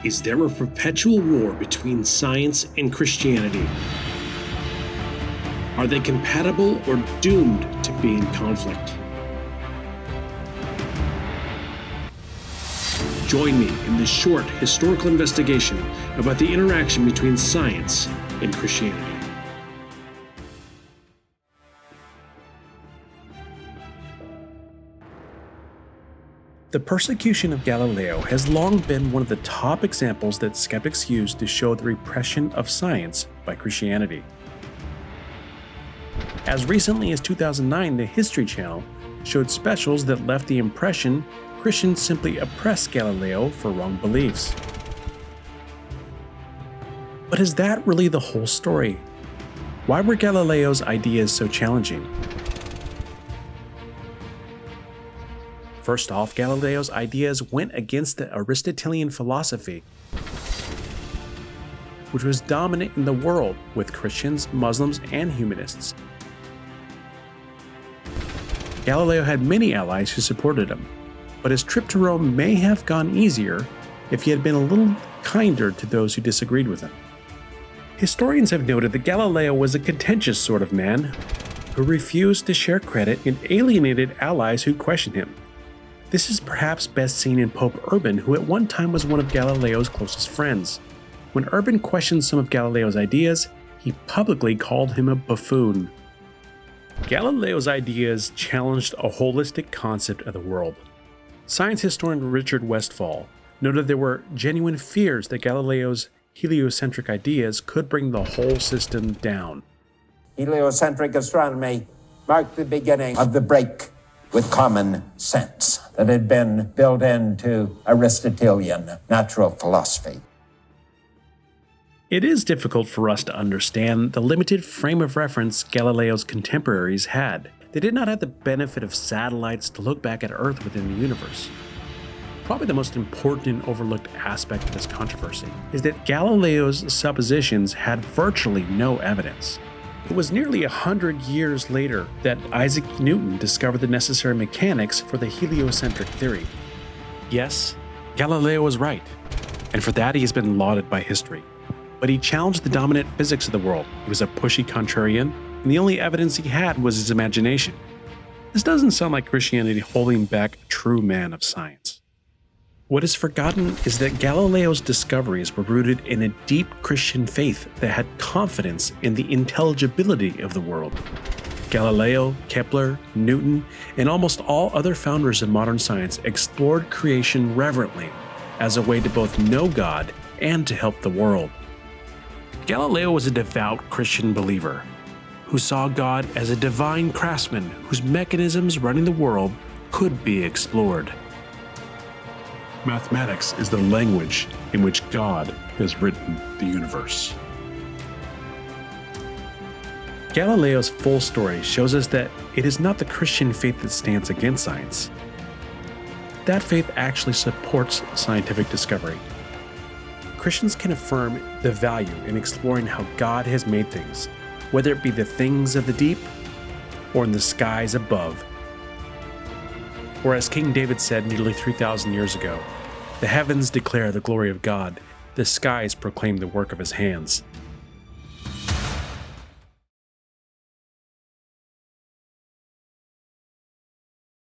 Is there a perpetual war between science and Christianity? Are they compatible or doomed to be in conflict? Join me in this short historical investigation about the interaction between science and Christianity. The persecution of Galileo has long been one of the top examples that skeptics use to show the repression of science by Christianity. As recently as 2009, the History Channel showed specials that left the impression Christians simply oppressed Galileo for wrong beliefs. But is that really the whole story? Why were Galileo's ideas so challenging? First off, Galileo's ideas went against the Aristotelian philosophy, which was dominant in the world with Christians, Muslims, and humanists. Galileo had many allies who supported him, but his trip to Rome may have gone easier if he had been a little kinder to those who disagreed with him. Historians have noted that Galileo was a contentious sort of man who refused to share credit and alienated allies who questioned him. This is perhaps best seen in Pope Urban, who at one time was one of Galileo's closest friends. When Urban questioned some of Galileo's ideas, he publicly called him a buffoon. Galileo's ideas challenged a holistic concept of the world. Science historian Richard Westphal noted there were genuine fears that Galileo's heliocentric ideas could bring the whole system down. Heliocentric astronomy marked the beginning of the break with common sense that had been built into Aristotelian natural philosophy. It is difficult for us to understand the limited frame of reference Galileo's contemporaries had. They did not have the benefit of satellites to look back at Earth within the universe. Probably the most important and overlooked aspect of this controversy is that Galileo's suppositions had virtually no evidence. It was nearly 100 years later that Isaac Newton discovered the necessary mechanics for the heliocentric theory. Yes, Galileo was right, and for that he has been lauded by history. But he challenged the dominant physics of the world. He was a pushy contrarian, and the only evidence he had was his imagination. This doesn't sound like Christianity holding back a true man of science. What is forgotten is that Galileo's discoveries were rooted in a deep Christian faith that had confidence in the intelligibility of the world. Galileo, Kepler, Newton, and almost all other founders of modern science explored creation reverently as a way to both know God and to help the world. Galileo was a devout Christian believer who saw God as a divine craftsman whose mechanisms running the world could be explored. Mathematics is the language in which God has written the universe. Galileo's full story shows us that it is not the Christian faith that stands against science. That faith actually supports scientific discovery. Christians can affirm the value in exploring how God has made things, whether it be the things of the deep or in the skies above. Or as King David said nearly 3,000 years ago, "The heavens declare the glory of God, the skies proclaim the work of his hands."